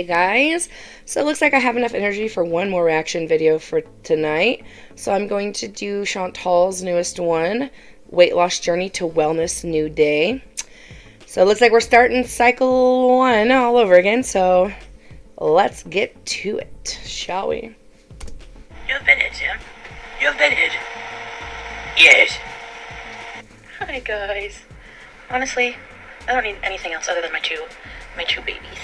Hey guys, so it looks like I have enough energy for one more reaction video for tonight. So I'm going to do Chantal's newest one, Weight Loss Journey to Wellness New Day. So it looks like we're starting cycle 1 all over again, so let's get to it, shall we? You've been it, Tim. You've been it. Yes. Hi guys. Honestly, I don't need anything else other than my two babies.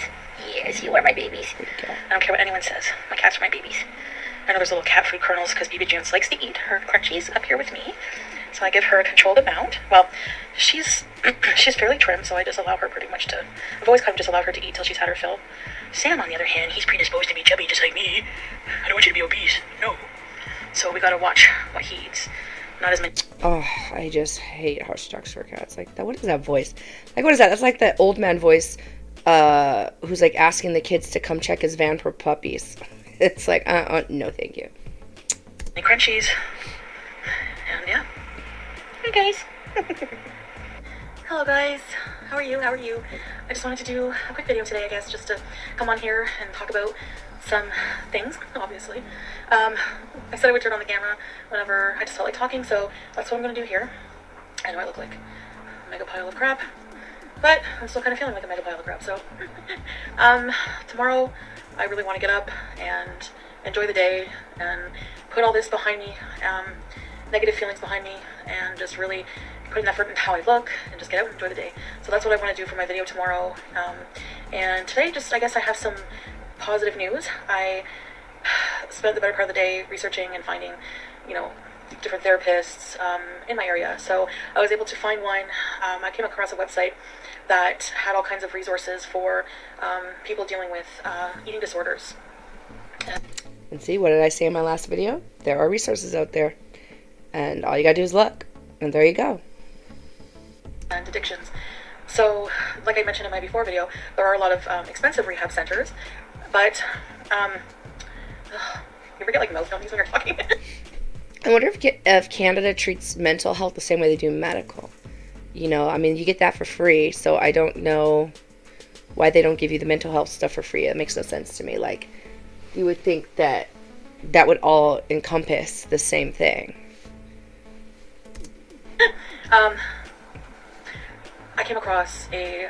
Yes, you are my babies. I don't care what anyone says. My cats are my babies. I know there's little cat food kernels because Baby Junes likes to eat her crunchies up here with me. So I give her a controlled amount. Well, she's fairly trim, so I just allow her pretty much to... I've always kind of just allowed her to eat till she's had her fill. Sam, on the other hand, he's predisposed to be chubby just like me. I don't want you to be obese. No. So we gotta watch what he eats. Not as many... Oh, I just hate how she talks to her cats. Like, what is that voice? Like, what is that? That's like that old man voice who's like asking the kids to come check his van for puppies. It's like, no thank you. Crunchies. And yeah. Hi guys. Hello guys. How are you? I just wanted to do a quick video today, I guess, just to come on here and talk about some things, obviously. I said I would turn on the camera whenever I just felt like talking, so that's what I'm going to do here. I know I look like a mega pile of crap, but I'm still kind of feeling like a mega pile of crap, so. Tomorrow, I really want to get up and enjoy the day and put all this behind me, negative feelings behind me, and just really put an effort in how I look and just get out and enjoy the day. So that's what I want to do for my video tomorrow. And today, I guess I have some positive news. I spent the better part of the day researching and finding, different therapists in my area. So I was able to find one. I came across a website that had all kinds of resources for people dealing with eating disorders. And see, what did I say in my last video? There are resources out there. And all you gotta do is look. And there you go. And addictions. So, like I mentioned in my before video, there are a lot of expensive rehab centers, but you ever get like mouth numbings when you're talking? I wonder if Canada treats mental health the same way they do medical. You get that for free, so I don't know why they don't give you the mental health stuff for free. It makes no sense to me. Like, you would think that would all encompass the same thing. I came across a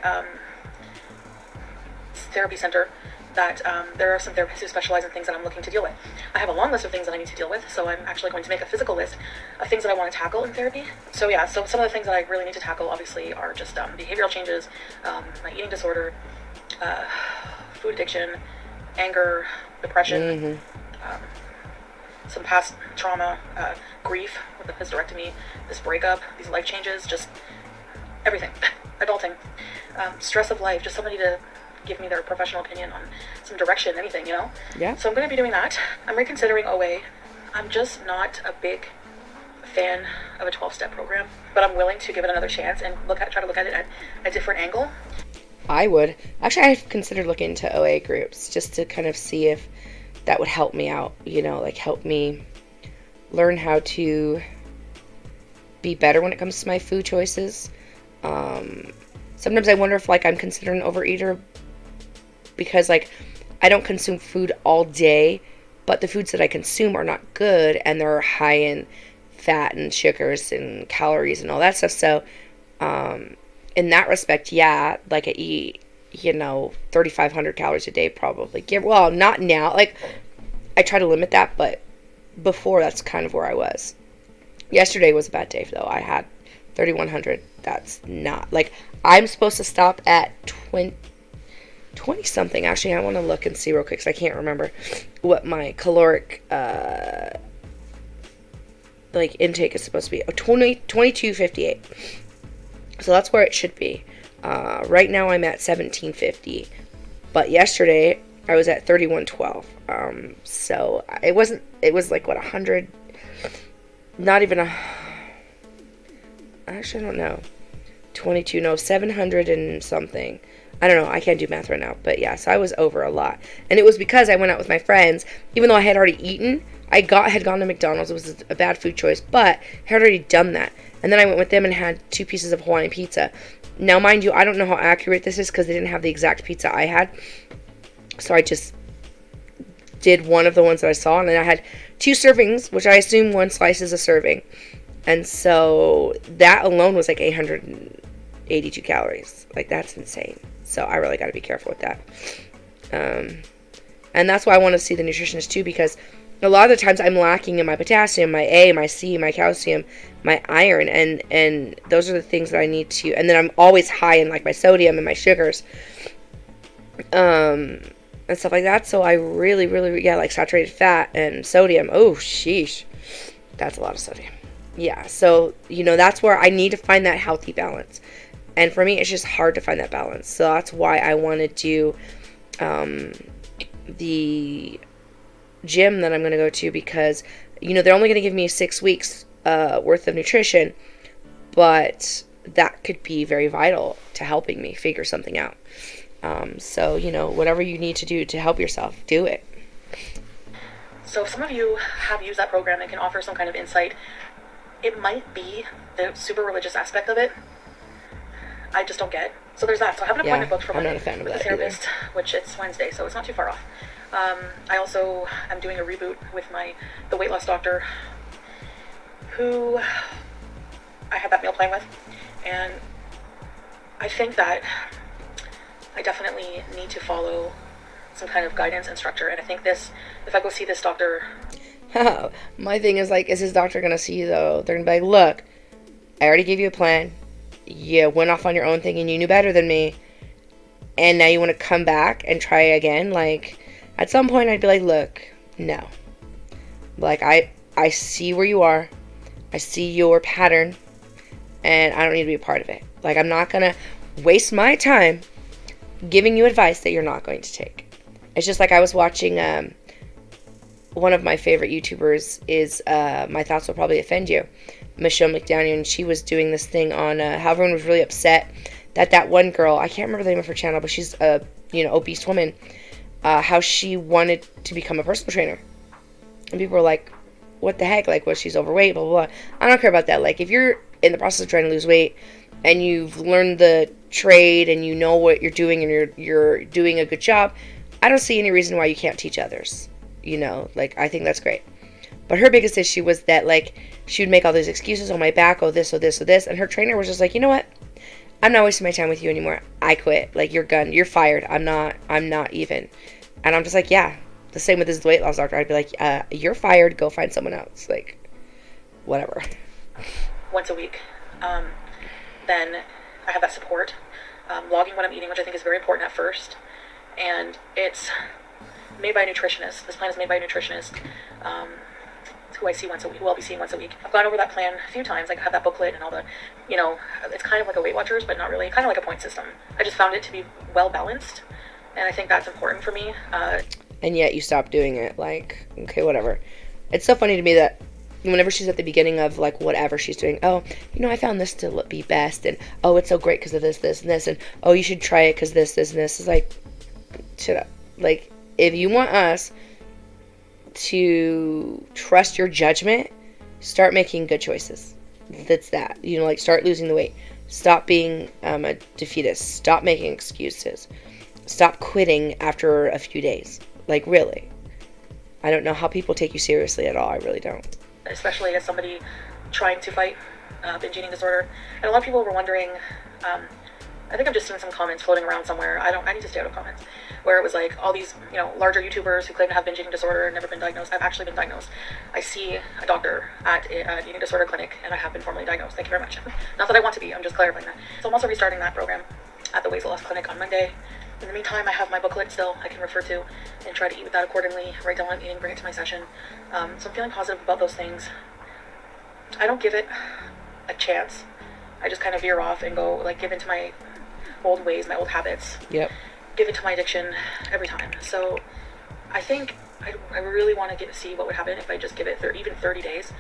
therapy center that there are some therapists who specialize in things that I'm looking to deal with. I have a long list of things that I need to deal with, so I'm actually going to make a physical list of things that I want to tackle in therapy. So yeah, so some of the things that I really need to tackle, obviously, are just behavioral changes, my eating disorder, food addiction, anger, depression, some past trauma, grief with the hysterectomy, this breakup, these life changes, just everything. Adulting, stress of life, just somebody to give me their professional opinion on some direction, anything, Yeah. So I'm going to be doing that. I'm reconsidering OA. I'm just not a big fan of a 12-step program, but I'm willing to give it another chance and try to look at it at a different angle. I would. Actually, I've considered looking into OA groups just to kind of see if that would help me out, like help me learn how to be better when it comes to my food choices. Sometimes I wonder if I'm considered an overeater because I don't consume food all day, but the foods that I consume are not good and they're high in fat and sugars and calories and all that stuff. So in that respect, yeah, I eat 3,500 calories a day probably. Well, not now. I try to limit that, but before that's kind of where I was. Yesterday was a bad day though. I had 3,100. That's not I'm supposed to stop at 20 something. Actually, I want to look and see real quick because I can't remember what my caloric intake is supposed to be. 2258. So that's where it should be. Right now I'm at 1750, but yesterday I was at 3112. So it was 100, not even actually I don't know, 700 and something. I don't know, I can't do math right now, but yeah, so I was over a lot, and it was because I went out with my friends, even though I had already eaten. I had gone to McDonald's. It was a bad food choice, but I had already done that. And then I went with them and had 2 pieces of Hawaiian pizza. Now, mind you, I don't know how accurate this is because they didn't have the exact pizza I had. So I just did one of the ones that I saw, and then I had 2 servings, which I assume 1 slice is a serving. And so that alone was like 882 calories. Like, that's insane. So I really got to be careful with that. And that's why I want to see the nutritionist too, because a lot of the times I'm lacking in my potassium, my A, my C, my calcium, my iron, and those are the things that I need to. And then I'm always high in like my sodium and my sugars, and stuff like that. So I really, really, yeah, like saturated fat and sodium. Oh, sheesh, that's a lot of sodium. Yeah, so that's where I need to find that healthy balance, and for me, it's just hard to find that balance. So that's why I want to do the gym that I'm going to go to, because they're only going to give me 6 weeks worth of nutrition, but that could be very vital to helping me figure something out. So whatever you need to do to help yourself, do it. So if some of you have used that program and can offer some kind of insight, it might be the super religious aspect of it. I just don't get. So there's that. So I have an appointment booked for Monday with a therapist, which it's Wednesday, so it's not too far off. I also am doing a reboot with the weight loss doctor who I had that meal plan with, and I think that I definitely need to follow some kind of guidance and structure. And I think if I go see this doctor, my thing is like, is this doctor gonna see you though? They're gonna be like, look, I already gave you a plan. You went off on your own thinking you knew better than me, and now you want to come back and try again? Like, at some point I'd be like, look, no. Like, I see where you are. I see your pattern, and I don't need to be a part of it. Like, I'm not gonna waste my time giving you advice that you're not going to take. It's just like I was watching one of my favorite YouTubers is My Thoughts Will Probably Offend You, Michelle McDaniel, and she was doing this thing on how everyone was really upset that one girl, I can't remember the name of her channel, but she's a obese woman, how she wanted to become a personal trainer, and people were like, what the heck, like, what, she's overweight, blah blah blah. I don't care about that. Like, if you're in the process of trying to lose weight and you've learned the trade and you know what you're doing and you're doing a good job, I don't see any reason why you can't teach others. Like, I think that's great. But her biggest issue was that, like, she would make all these excuses, oh, my back, oh, this, oh, this, oh, this. And her trainer was just like, you know what? I'm not wasting my time with you anymore. I quit. Like, you're done. You're fired. I'm not even. And I'm just like, yeah. The same with this weight loss doctor. I'd be like, you're fired. Go find someone else. Like, whatever. Once a week. Then I have that support. Logging what I'm eating, which I think is very important at first. And it's made by a nutritionist. This plan is made by a nutritionist. Who I see once a week, who I'll be seeing once a week. I've gone over that plan a few times. Like, I have that booklet and all the, it's kind of like a Weight Watchers, but not really. Kind of like a point system. I just found it to be well balanced, and I think that's important for me. And yet you stop doing it. Like, okay, whatever. It's so funny to me that whenever she's at the beginning of, like, whatever she's doing, oh, I found this to be best, and oh, it's so great because of this, this, and this, and oh, you should try it because this, and this. Is like, shut up. Like, if you want us to trust your judgment, start making good choices. That's that. Like, start losing the weight. Stop being a defeatist. Stop making excuses. Stop quitting after a few days. Like, really. I don't know how people take you seriously at all. I really don't. Especially as somebody trying to fight binge eating disorder. And a lot of people were wondering, I think I've just seen some comments floating around somewhere. I need to stay out of comments. Where it was like all these, larger YouTubers who claim to have binge eating disorder and never been diagnosed. I've actually been diagnosed. I see a doctor at an eating disorder clinic, and I have been formally diagnosed. Thank you very much. Not that I want to be, I'm just clarifying that. So I'm also restarting that program at the weight loss clinic on Monday. In the meantime, I have my booklet still I can refer to and try to eat with that accordingly, write down what I'm eating, bring it to my session. So I'm feeling positive about those things. I don't give it a chance. I just kind of veer off and go, like, give into my old ways, my old habits. Yep. Give into my addiction every time. So I think I really want to see what would happen if I just give it even 30 days.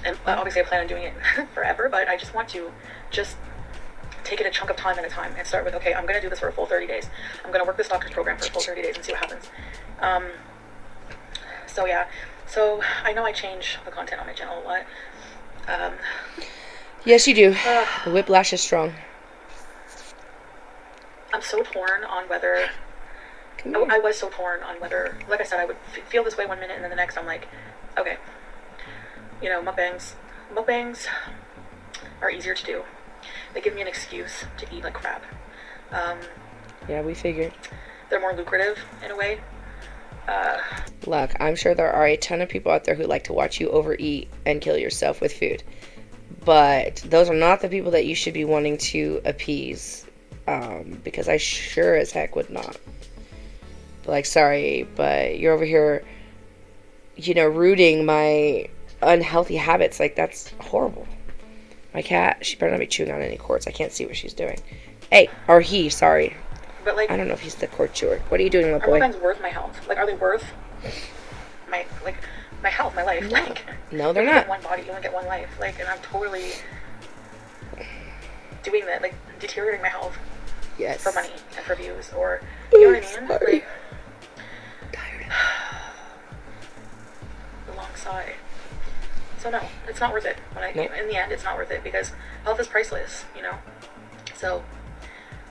And obviously I plan on doing it forever, but I just want to just take it a chunk of time at a time and start with, okay, I'm going to do this for a full 30 days. I'm going to work this doctor's program for a full 30 days and see what happens. So yeah. So I know I change the content on my channel a lot. Yes, you do. The whiplash is strong. I'm so torn on whether Come here. I was so torn on whether, like I said, I would feel this way one minute and then the next I'm like, okay, mukbangs are easier to do. They give me an excuse to eat like crap. Yeah, we figured. They're more lucrative in a way. Look, I'm sure there are a ton of people out there who like to watch you overeat and kill yourself with food. But those are not the people that you should be wanting to appease. Because I sure as heck would not. Like, sorry, but you're over here, rooting my unhealthy habits. Like, that's horrible. My cat, she better not be chewing on any cords. I can't see what she's doing. Hey, or he, sorry. But like, I don't know if he's the cord chewer. What are you doing, my are boy? mukbangs worth my health? Like, are they worth my health, my life? No, Like, no they're you not. get one body, you only get one life. Like, and I'm totally doing that, like, deteriorating my health Yes. for money and for views, or, you know what I mean? Sorry. Like, Tired. the long sigh. So no, it's not worth it. Nope. In the end, it's not worth it because health is priceless, So,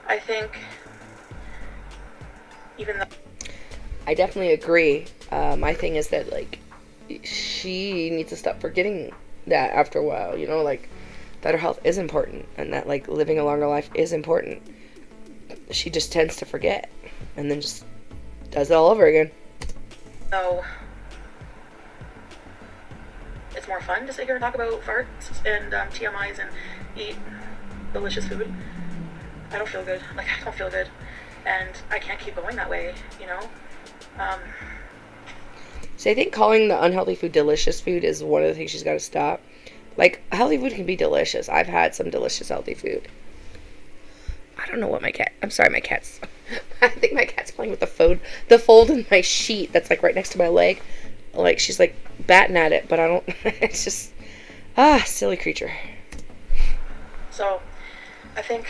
I think, even though I definitely agree. My thing is that, like, she needs to stop forgetting that after a while, like, that her health is important and that, like, living a longer life is important. She just tends to forget and then just does it all over again. So it's more fun to sit here and talk about farts and TMIs and eat delicious food. I don't feel good. Like, I don't feel good. And I can't keep going that way, So I think calling the unhealthy food delicious food is one of the things she's got to stop. Like, healthy food can be delicious. I've had some delicious healthy food. I don't know what my cat... I'm sorry, my cat's... I think my cat's playing with the fold in my sheet that's, like, right next to my leg. Like, she's, like, batting at it, but I don't... It's just... silly creature. So I think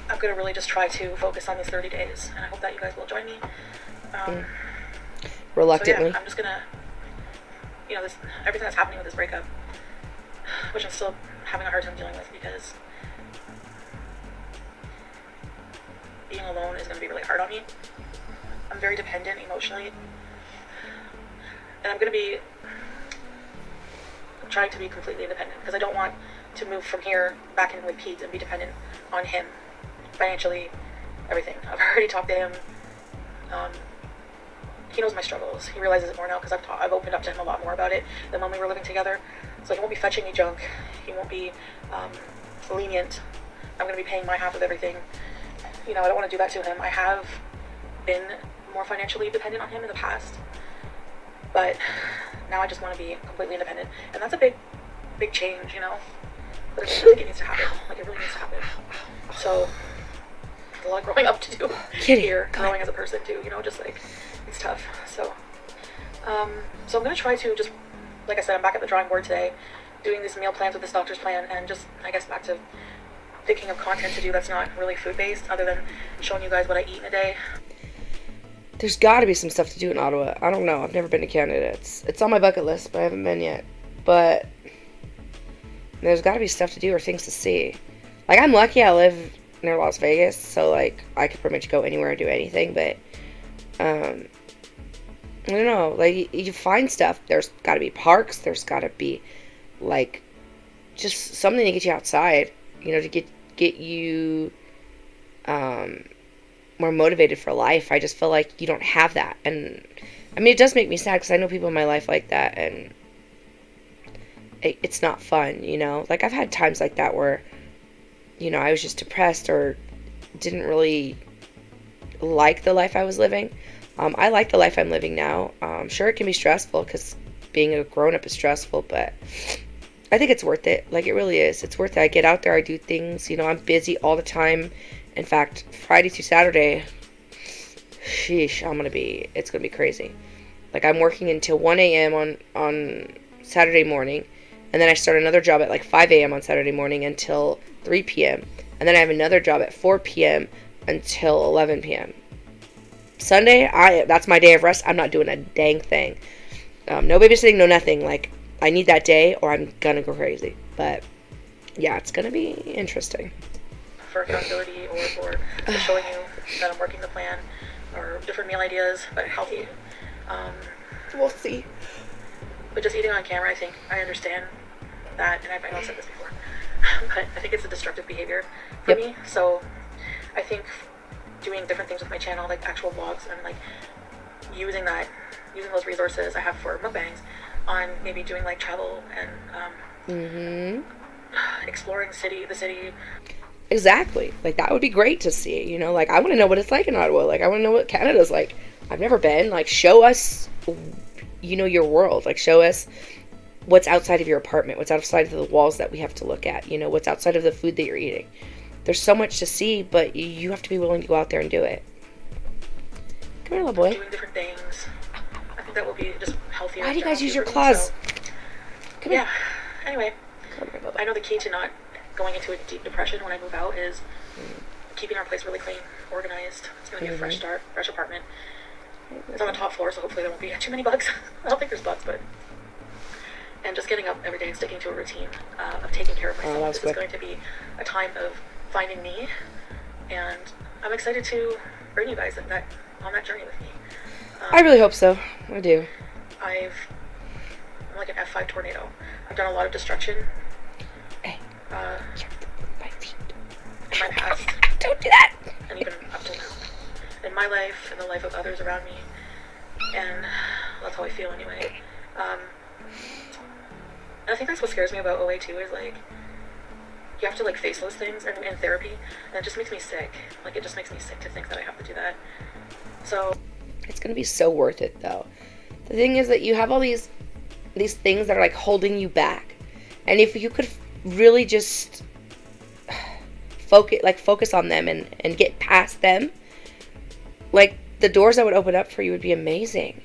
I'm going to really just try to focus on these 30 days, and I hope that you guys will join me. Reluctantly. So yeah, I'm just going to... this everything that's happening with this breakup, which I'm still having a hard time dealing with because being alone is going to be really hard on me. I'm very dependent emotionally, and I'm going to be trying to be completely independent because I don't want to move from here back in with Pete and be dependent on him financially, everything. I've already talked to him. He knows my struggles. He realizes it more now because I've opened up to him a lot more about it than when we were living together. So he won't be fetching me junk. He won't be lenient. I'm going to be paying my half of everything. I don't want to do that to him. I have been more financially dependent on him in the past, but now I just want to be completely independent, and that's a big change, But I think it needs to happen. Like, it really needs to happen. So there's a lot of growing up to do here, growing as a person too. Just like, it's tough. So I'm gonna try to just, like I said, I'm back at the drawing board today, doing these meal plans with this doctor's plan, and just, I guess, back to thinking of content to do that's not really food-based, other than showing you guys what I eat in a day. There's got to be some stuff to do in Ottawa. I don't know. I've never been to Canada. It's on my bucket list, but I haven't been yet. But there's got to be stuff to do or things to see. Like, I'm lucky I live near Las Vegas, so, like, I could pretty much go anywhere and do anything, but, I don't know. Like, you find stuff. There's got to be parks. There's got to be, like, just something to get you outside, to get you, more motivated for life. I just feel like you don't have that. And, I mean, it does make me sad because I know people in my life like that, and it's not fun, Like, I've had times like that where, I was just depressed or didn't really like the life I was living. I like the life I'm living now. Sure, it can be stressful because being a grown-up is stressful, but I think it's worth it. Like, it really is. It's worth it. I get out there. I do things. I'm busy all the time. In fact, Friday through Saturday, sheesh, it's going to be crazy. Like, I'm working until 1 a.m. on Saturday morning. And then I start another job at like 5 a.m. on Saturday morning until 3 p.m. And then I have another job at 4 p.m. until 11 p.m. Sunday, that's my day of rest. I'm not doing a dang thing. No babysitting, no nothing. Like, I need that day or I'm gonna go crazy. But yeah, it's gonna be interesting. For accountability or for showing you that I'm working the plan. or different meal ideas, but healthy. Um, We'll see. but just eating on camera, I think I understand that, and I know I've said this before, but I think it's a destructive behavior for Yep. me. So I think doing different things with my channel, like actual vlogs, and like using those resources I have for mukbangs on maybe doing like travel and exploring the city. Exactly. Like, that would be great to see, you know? Like, I want to know what it's like in Ottawa. Like, I want to know what Canada's like. I've never been. Like, show us, you know, your world. Like, show us what's outside of your apartment, what's outside of the walls that we have to look at, you know, what's outside of the food that you're eating. There's so much to see, but you have to be willing to go out there and do it. Come here, little boy. Doing different things. I think that will be just healthier. Why do you guys use your for me, claws? so- Come here. Yeah. Anyway, Come here, Bubba. I know the key to not going into a deep depression when I move out is keeping our place really clean, organized. It's going to be a fresh start, fresh apartment. It's on the top floor, so hopefully there won't be too many bugs. I don't think there's bugs, but... And just getting up every day and sticking to a routine of taking care of myself. This is going to be a time of finding me, and I'm excited to bring you guys on that journey with me. I really hope so. I do. I'm like an F5 tornado. I've done a lot of destruction Hey, my feet. in my past, Don't do that. and even up till now. In my life, and the life of others around me. And that's how I feel anyway. And I think that's what scares me about OA too, is like, you have to like face those things in therapy, and it just makes me sick. Like, it just makes me sick to think that I have to do that. So It's going to be so worth it, though. The thing is that you have all these things that are like holding you back. And if you could really just focus on them and get past them, like, the doors that would open up for you would be amazing.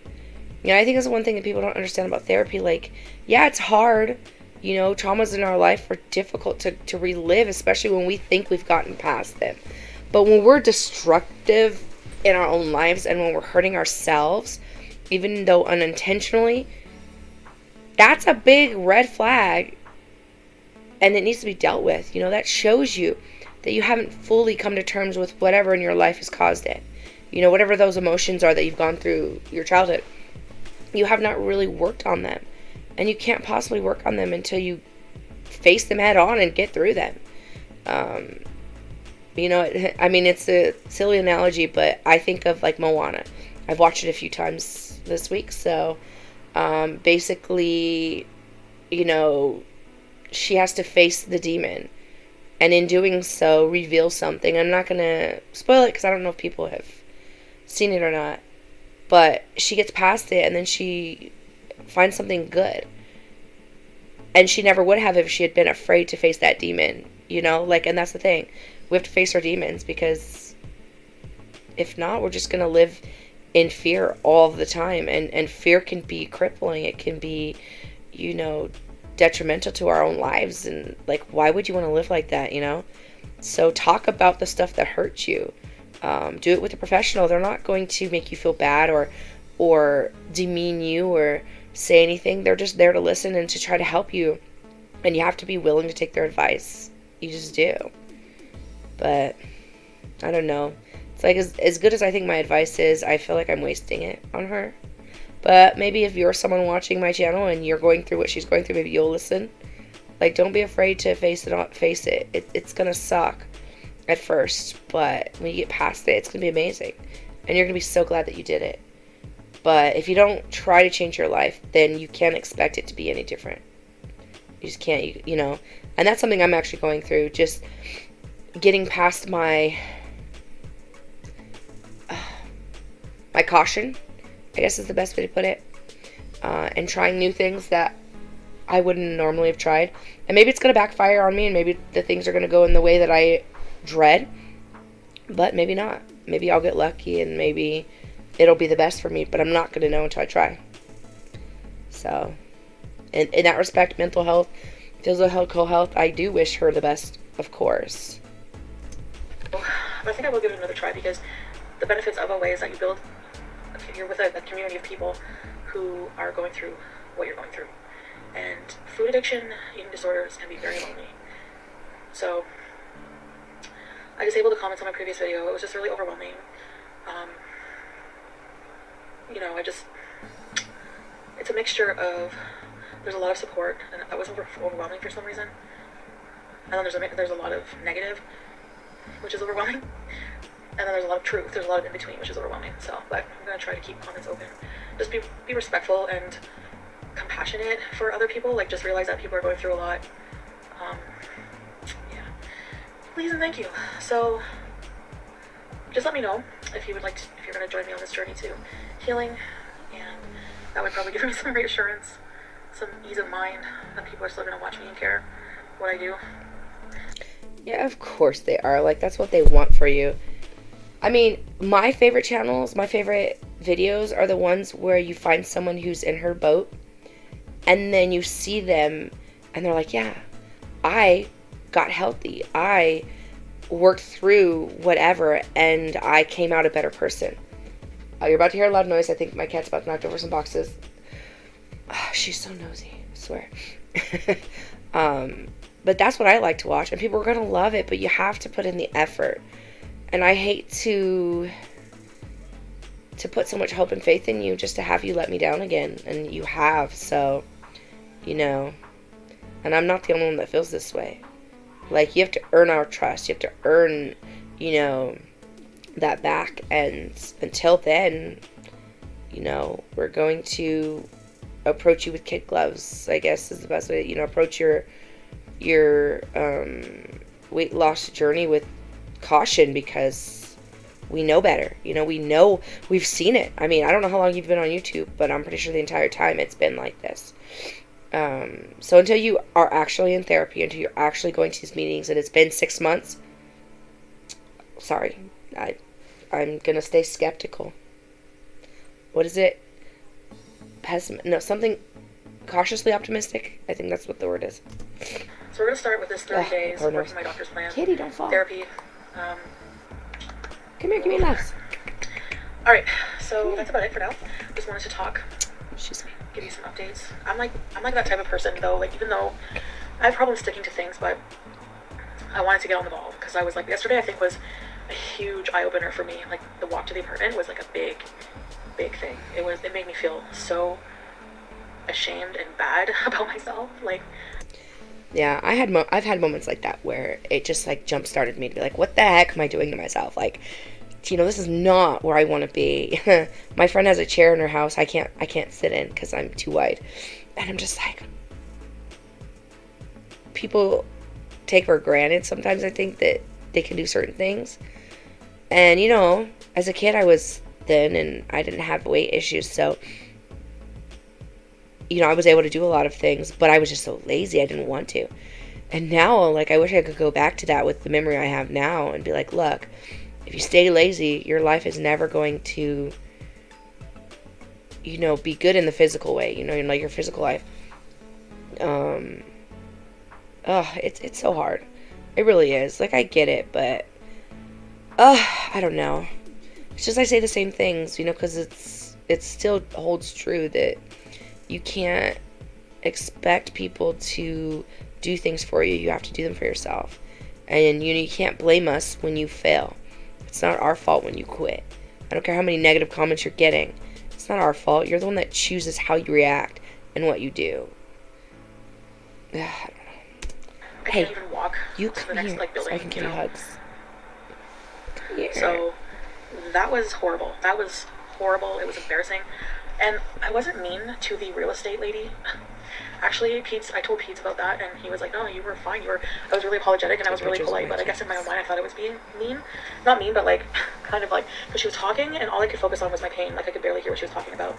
You know, I think that's one thing that people don't understand about therapy. Like, yeah, it's hard. You know, traumas in our life are difficult to relive, especially when we think we've gotten past them. But when we're destructive in our own lives and when we're hurting ourselves, even though unintentionally, that's a big red flag, and it needs to be dealt with. You know, that shows you that you haven't fully come to terms with whatever in your life has caused it. You know, whatever those emotions are that you've gone through your childhood, you have not really worked on them, and you can't possibly work on them until you face them head on and get through them. You know, I mean, it's a silly analogy, but I think of like Moana. I've watched it a few times this week, so basically, you know, she has to face the demon, and in doing so, reveal something. I'm not gonna spoil it because I don't know if people have seen it or not, but she gets past it, and then she finds something good, and she never would have if she had been afraid to face that demon. You know, like, and that's the thing. We have to face our demons, because if not, we're just going to live in fear all the time. And fear can be crippling. It can be, you know, detrimental to our own lives. And, like, why would you want to live like that, you know? So talk about the stuff that hurts you. Do it with a professional. They're not going to make you feel bad or demean you or say anything. They're just there to listen and to try to help you. And you have to be willing to take their advice. You just do. But I don't know. It's like, as good as I think my advice is, I feel like I'm wasting it on her. But maybe if you're someone watching my channel and you're going through what she's going through, maybe you'll listen. Like, don't be afraid to face it. It's gonna suck at first, but when you get past it, it's gonna be amazing. And you're gonna be so glad that you did it. But if you don't try to change your life, then you can't expect it to be any different. You just can't, you know. And that's something I'm actually going through. Just getting past my caution, I guess is the best way to put it. And trying new things that I wouldn't normally have tried. And maybe it's going to backfire on me, and maybe the things are going to go in the way that I dread. But maybe not. Maybe I'll get lucky, and maybe it'll be the best for me. But I'm not going to know until I try. So, in that respect, mental health, physical health, I do wish her the best, of course. I think I will give it another try, because the benefits of OA is that you're with a community of people who are going through what you're going through. And food addiction, eating disorders can be very lonely. So I disabled the comments on my previous video. It was just really overwhelming. you know, it's a mixture of, there's a lot of support, and that was overwhelming for some reason. And then there's a lot of negative, which is overwhelming. And then there's a lot of truth. There's a lot of in between, which is overwhelming. So, but I'm gonna try to keep comments open. Just be respectful and compassionate for other people. Like, just realize that people are going through a lot. Yeah. Please and thank you. So, just let me know if you're gonna join me on this journey to healing, and that would probably give me some reassurance, some ease of mind that people are still gonna watch me and care what I do. Yeah, of course they are. Like, that's what they want for you. I mean, my favorite channels, my favorite videos are the ones where you find someone who's in her boat, and then you see them and they're like, yeah, I got healthy. I worked through whatever, and I came out a better person. You're about to hear a loud noise. I think my cat's about to knock over some boxes. Oh, she's so nosy, I swear. But that's what I like to watch, and people are going to love it, but you have to put in the effort. And I hate to put so much hope and faith in you just to have you let me down again, and you have, so, you know, and I'm not the only one that feels this way. Like, you have to earn our trust, you have to earn, you know, that back, and until then, you know, we're going to approach you with kid gloves, I guess is the best way, you know, approach your weight loss journey with caution, because we know better. You know, we've seen it. I mean, I don't know how long you've been on YouTube, but I'm pretty sure the entire time it's been like this. So until you are actually in therapy, until you're actually going to these meetings, and it's been 6 months, sorry, I'm gonna stay skeptical. What is it? Something cautiously optimistic. I think that's what the word is. So we're gonna start with this 30 days working my doctor's plan. Kitty, don't fall. Therapy. Come here, give me laughs. All right, so that's about it for now. Just wanted to talk. Excuse me. Give you some updates. I'm like that type of person though. Like, even though I have problems sticking to things, but I wanted to get on the ball, because I was like, yesterday I think was a huge eye opener for me. Like, the walk to the apartment was like a big thing. It made me feel so ashamed and bad about myself. Like, yeah, I've had moments like that where it just like jump started me to be like, what the heck am I doing to myself? Like, you know, this is not where I want to be. My friend has a chair in her house I can't sit in because I'm too wide, and I'm just like, people take for granted sometimes, I think, that they can do certain things. And, you know, as a kid I was thin and I didn't have weight issues, so, you know, I was able to do a lot of things, but I was just so lazy I didn't want to. And now, like, I wish I could go back to that with the memory I have now and be like, look, if you stay lazy, your life is never going to, you know, be good in the physical way, you know, like your physical life. It's so hard. It really is. Like, I get it, but, I don't know. It's just I say the same things, you know, because it still holds true that you can't expect people to do things for you. You have to do them for yourself. And, you know, you can't blame us when you fail. It's not our fault when you quit. I don't care how many negative comments you're getting. It's not our fault. You're the one that chooses how you react and what you do. I don't know. I can't even walk you to come the next here building, so I can give you hugs. Come here. So that was horrible. It was embarrassing. And I wasn't mean to the real estate lady. Actually, I told Pete about that, and he was like, no, you were fine. I was really apologetic, and I was really polite, but I guess in my own mind I thought it was being mean. Not mean, but like, kind of like, because she was talking, and all I could focus on was my pain. Like, I could barely hear what she was talking about.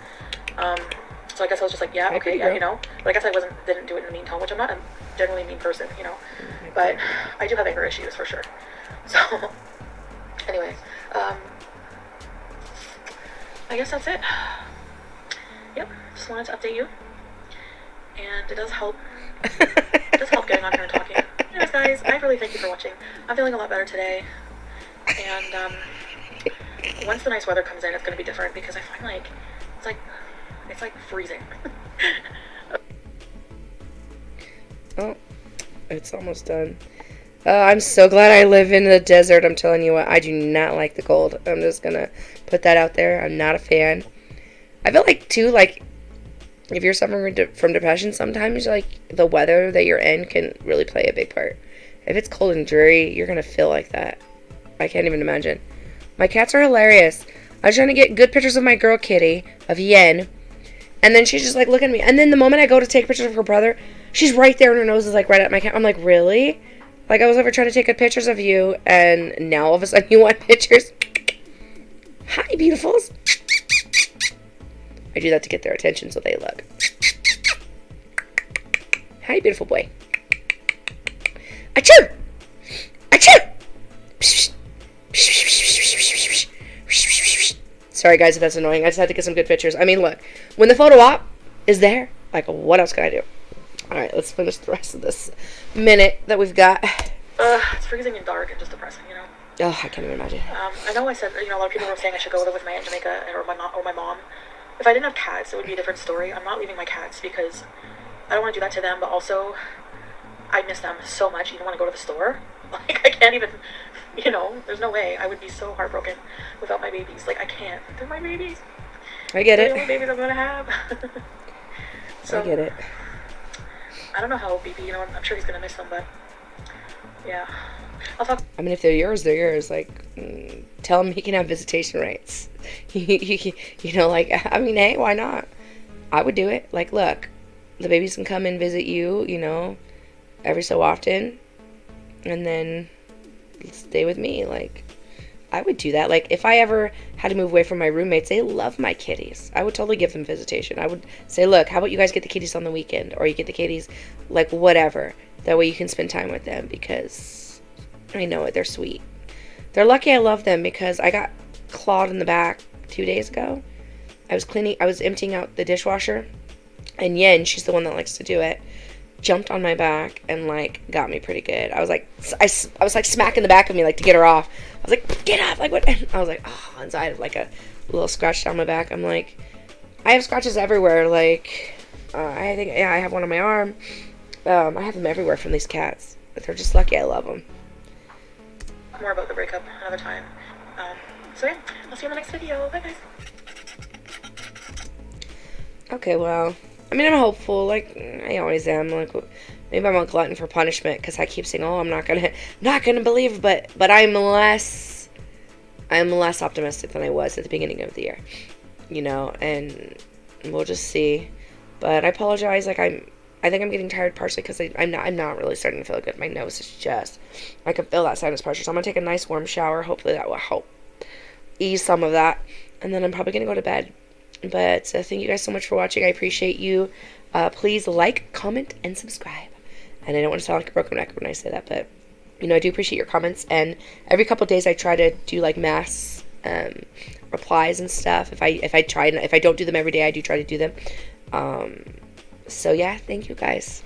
So I guess I was just like, yeah, okay, yeah, you know. But I guess I didn't do it in a mean tone, which I'm not a generally mean person, you know. But I do have anger issues, for sure. So, anyway, I guess that's it. Yep, just wanted to update you. And it does help. It does help getting on here and talking. Anyways, guys, I really thank you for watching. I'm feeling a lot better today. And once the nice weather comes in, it's going to be different, because I find like it's like freezing. Oh, it's almost done. I'm so glad I live in the desert. I'm telling you what, I do not like the cold. I'm just going to put that out there. I'm not a fan. I feel like, too, like, if you're suffering from depression, sometimes, like, the weather that you're in can really play a big part. If it's cold and dreary, you're going to feel like that. I can't even imagine. My cats are hilarious. I was trying to get good pictures of my girl kitty, of Yen, and then she's just, like, looking at me. And then the moment I go to take pictures of her brother, she's right there and her nose is, like, right at my cat. I'm like, really? Like, I was over trying to take good pictures of you, and now all of a sudden you want pictures? Hi, beautifuls. I do that to get their attention so they look. Hi, beautiful boy. Achoo! Achoo! Sorry, guys, if that's annoying. I just had to get some good pictures. I mean, look. When the photo op is there, like, what else can I do? Alright, let's finish the rest of this minute that we've got. It's freezing and dark and just depressing, you know? Oh, I can't even imagine. I know I said, you know, a lot of people were saying I should go live with my aunt in Jamaica or my mom. If I didn't have cats, it would be a different story. I'm not leaving my cats because I don't want to do that to them, but also I miss them so much. Even when I go to the store, like, I can't even, you know, there's no way. I would be so heartbroken without my babies. Like, I can't. They're my babies. I get They're it. the only babies I'm gonna have. So I get it. I don't know how BP, you know, I'm sure he's gonna miss them, but yeah. I'll talk. I mean, if they're yours, they're yours. Like, tell him he can have visitation rights. You know, like, I mean, hey, why not? I would do it. Like, look, the babies can come and visit you, you know, every so often, and then stay with me. Like, I would do that. Like, if I ever had to move away from my roommates, they love my kitties. I would totally give them visitation. I would say, look, how about you guys get the kitties on the weekend? Or you get the kitties, like, whatever. That way you can spend time with them, because I know it. They're sweet. They're lucky I love them, because I got clawed in the back 2 days ago. I was emptying out the dishwasher, and Yen, she's the one that likes to do it, jumped on my back and, like, got me pretty good. I was like, I was like smacking the back of me, like, to get her off. I was like, get up, like, what? And I was like, oh, and so I had like a little scratch down my back. I'm like, I have scratches everywhere. Like, I think, yeah, I have one on my arm. I have them everywhere from these cats. But they're just lucky I love them. More about the breakup another time. So yeah, I'll see you in the next video. Bye, guys. Okay, well, I mean, I'm hopeful, like, I always am. Like, maybe I'm a glutton for punishment, because I keep saying, oh, I'm not gonna believe, but I'm less optimistic than I was at the beginning of the year, you know, and we'll just see. But I apologize, like, I think I'm getting tired partially because I'm not really starting to feel good. My nose is just, I can feel that sinus pressure, so I'm gonna take a nice warm shower. Hopefully that will help ease some of that, and then I'm probably gonna go to bed. But thank you guys so much for watching. I appreciate you. Please like, comment, and subscribe. And I don't want to sound like a broken record when I say that, but, you know, I do appreciate your comments. And every couple of days I try to do, like, mass replies and stuff. If I don't do them every day, I do try to do them. So, yeah, thank you guys.